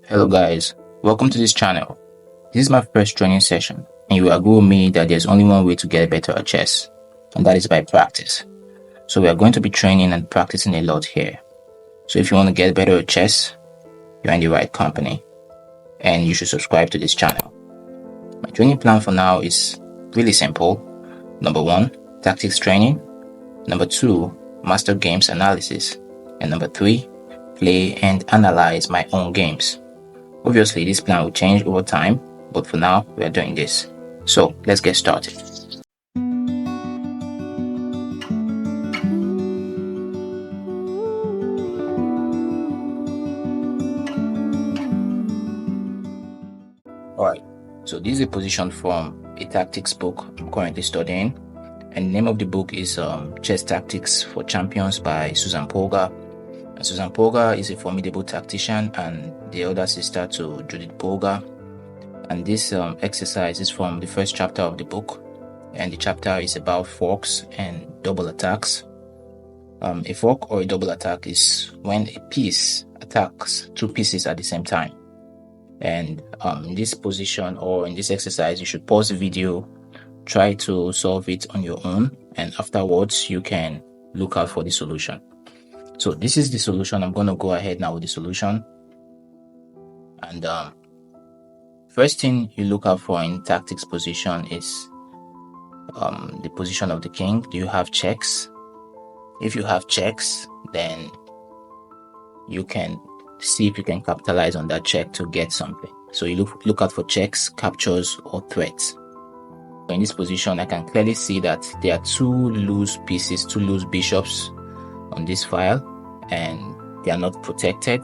Hello guys, welcome to this channel. This is my first training session and you will agree with me that there's only one way to get better at chess, and that is by practice. So we are going to be training and practicing a lot here. So if you want to get better at chess, you're in the right company and you should subscribe to this channel. My training plan for now is really simple. Number 1, tactics training. Number 2, master games analysis. And number 3, play and analyze my own games. Obviously, this plan will change over time, but for now, we are doing this. So, let's get started. Alright, so this is a position from a tactics book I'm currently studying. And the name of the book is Chess Tactics for Champions by Susan Polgar. And Susan Polgar is a formidable tactician and the elder sister to Judith Polgar. And this exercise is from the first chapter of the book, and the chapter is about forks and double attacks. A fork or a double attack is when a piece attacks two pieces at the same time. And in this position or in this exercise, you should pause the video, try to solve it on your own, and afterwards you can look out for the solution. So this is the solution. I'm going to go ahead now with the solution. And first thing you look out for in tactics position is the position of the king. Do you have checks? If you have checks, then you can see if you can capitalize on that check to get something. So you look out for checks, captures, or threats. In this position, I can clearly see that there are two loose pieces, two loose bishops on this file, and they are not protected.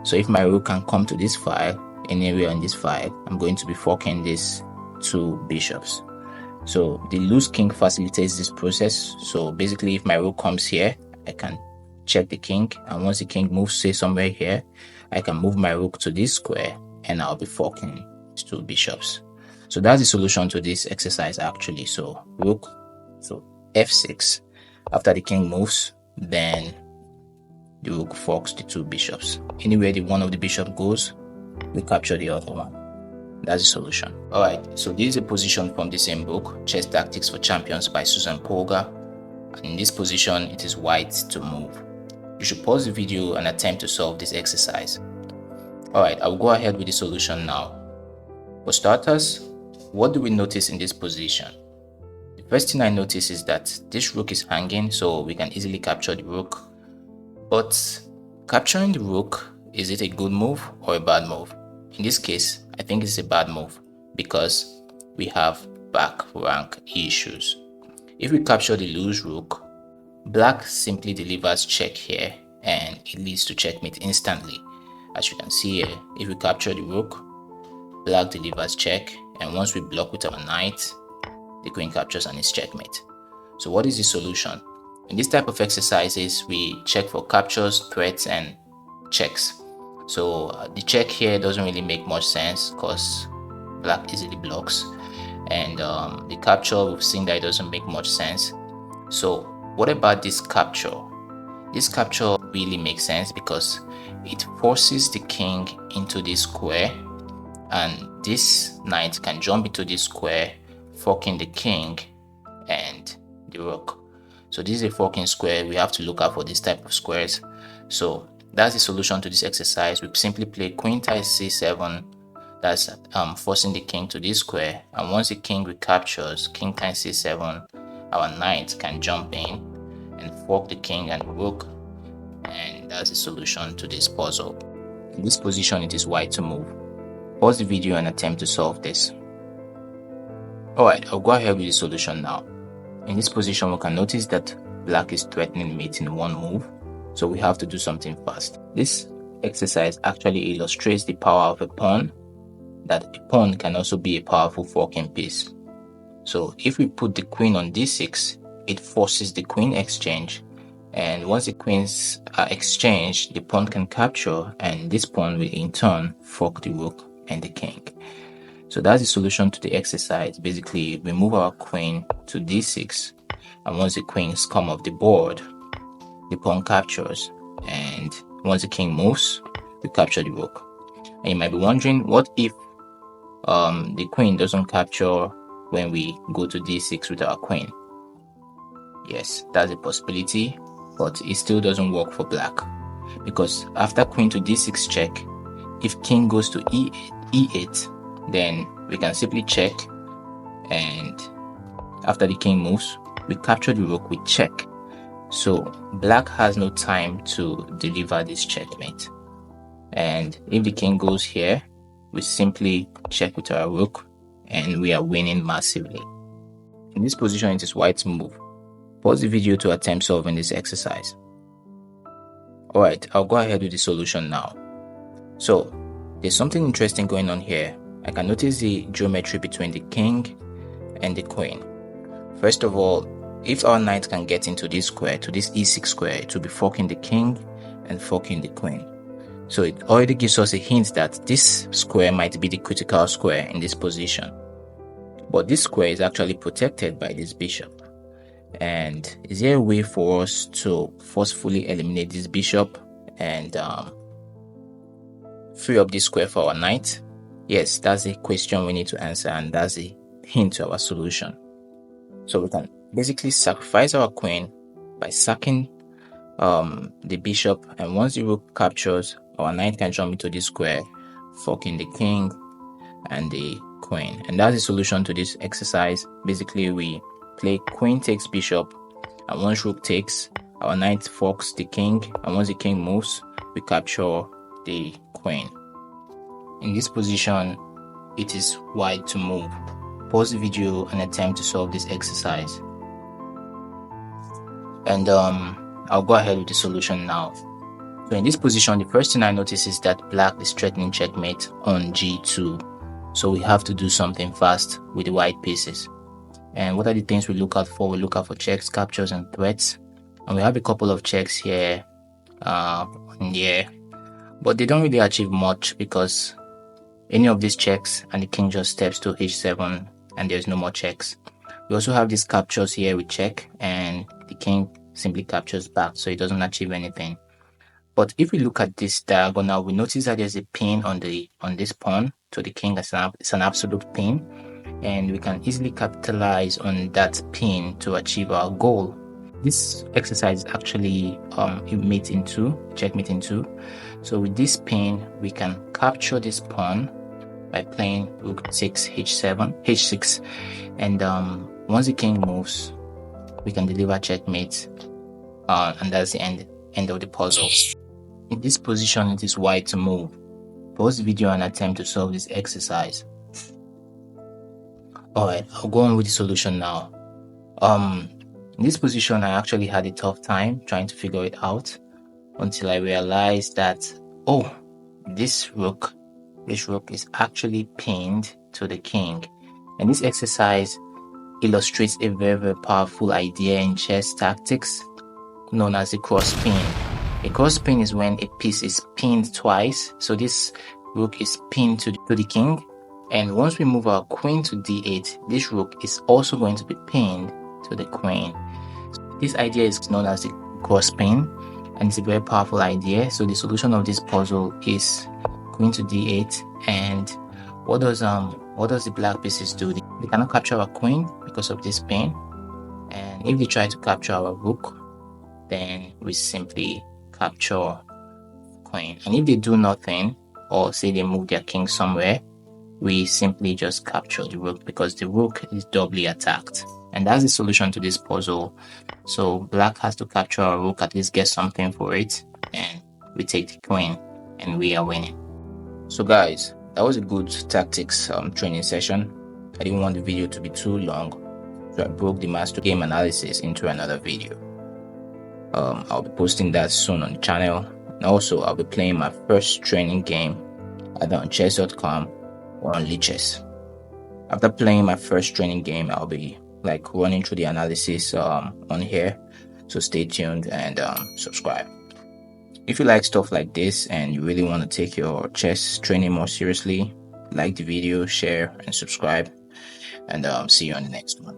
So if my rook can come to this file, anywhere on this file, I'm going to be forking these two bishops. So the loose king facilitates this process. So basically, if my rook comes here, I can check the king, and once the king moves, say somewhere here, I can move my rook to this square, and I'll be forking these two bishops. So that's the solution to this exercise actually. So rook, so f6. After the king moves, then the rook forks the two bishops. Anywhere the one of the bishop goes, we capture the other one. That's the solution. Alright, so this is a position from the same book, Chess Tactics for Champions by Susan Polgar. And in this position, it is white to move. You should pause the video and attempt to solve this exercise. Alright, I'll go ahead with the solution now. For starters, what do we notice in this position? The first thing I notice is that this rook is hanging, so we can easily capture the rook. But capturing the rook, is it a good move or a bad move? In this case, I think it's a bad move because we have back rank issues. If we capture the loose rook, black simply delivers check here and it leads to checkmate instantly. As you can see here, if we capture the rook, black delivers check, and once we block with our knight, the queen captures and it's checkmate. So what is the solution? In this type of exercises, we check for captures, threats, and checks. So the check here doesn't really make much sense because black easily blocks, and the capture, we've seen that it doesn't make much sense. So what about this capture? This capture really makes sense because it forces the king into this square, and this knight can jump into this square, forking the king and the rook. So this is a forking square. We have to look out for this type of squares. So that's the solution to this exercise. We simply play queen takes c7. That's forcing the king to this square. And once the king recaptures, king takes c7, our knight can jump in and fork the king and the rook. And that's the solution to this puzzle. In this position, it is white to move. Pause the video and attempt to solve this. Alright, I'll go ahead with the solution now. In this position, we can notice that black is threatening mate in one move, so we have to do something fast. This exercise actually illustrates the power of a pawn, that a pawn can also be a powerful forking piece. So if we put the queen on d6, it forces the queen exchange, and once the queens are exchanged, the pawn can capture, and this pawn will in turn fork the rook and the king. So that's the solution to the exercise. Basically, we move our queen to d6, and once the queens come off the board, the pawn captures, and once the king moves, we capture the rook. And you might be wondering, what if the queen doesn't capture when we go to d6 with our queen? Yes, that's a possibility, but it still doesn't work for black, because after queen to d6 check, if king goes to e8, then we can simply check, and after the king moves, we capture the rook with check. So black has no time to deliver this checkmate. And if the king goes here, we simply check with our rook, and we are winning massively. In this position, it is white's move. Pause the video to attempt solving this exercise. Alright, I'll go ahead with the solution now. So, there's something interesting going on here. I can notice the geometry between the king and the queen. First of all, if our knight can get into this square, to this e6 square, it will be forking the king and forking the queen. So it already gives us a hint that this square might be the critical square in this position. But this square is actually protected by this bishop. And is there a way for us to forcefully eliminate this bishop and free up this square for our knight? Yes, that's a question we need to answer, and that's a hint to our solution. So we can basically sacrifice our queen by sacking the bishop, and once the rook captures, our knight can jump into this square, forking the king and the queen. And that's the solution to this exercise. Basically, we play queen takes bishop, and once rook takes, our knight forks the king, and once the king moves, we capture the queen. In this position, it is white to move. Pause the video and attempt to solve this exercise. And I'll go ahead with the solution now. So in this position, the first thing I notice is that black is threatening checkmate on g2. So we have to do something fast with the white pieces. And what are the things we look out for? We look out for checks, captures, and threats. And we have a couple of checks here and here. But they don't really achieve much, because any of these checks and the king just steps to h7 and there's no more checks. We also have these captures here with check, and the king simply captures back, so it doesn't achieve anything. But if we look at this diagonal, we notice that there's a pin on this pawn to the king. It's an absolute pin, and we can easily capitalize on that pin to achieve our goal. This exercise is actually mate in two, checkmate in two. So with this pin, we can capture this pawn by playing rook takes h6, and once the king moves, we can deliver checkmate, and that's the end of the puzzle. In this position, it is white to move. Pause the video and attempt to solve this exercise. Alright, I'll go on with the solution now. In this position, I actually had a tough time trying to figure it out until I realized that, oh, this rook is actually pinned to the king. And this exercise illustrates a very, very powerful idea in chess tactics known as the cross pin. A cross pin is when a piece is pinned twice. So this rook is pinned to the king, and once we move our queen to d8, this rook is also going to be pinned to the queen. This idea is known as the cross pin, and it's a very powerful idea. So the solution of this puzzle is queen to d8, and what does the black pieces do? They cannot capture our queen because of this pin, and if they try to capture our rook, then we simply capture queen. And if they do nothing, or say they move their king somewhere, we simply just capture the rook, because the rook is doubly attacked. And that's the solution to this puzzle. So black has to capture our rook, at least get something for it, and we take the queen, and we are winning. So guys, that was a good tactics training session. I didn't want the video to be too long, so I broke the master game analysis into another video. I'll be posting that soon on the channel, and also I'll be playing my first training game either on chess.com or on Lichess. After playing my first training game, I'll be running through the analysis on here, so stay tuned and subscribe. If you like stuff like this and you really want to take your chess training more seriously, like the video, share, and subscribe, and see you on the next one.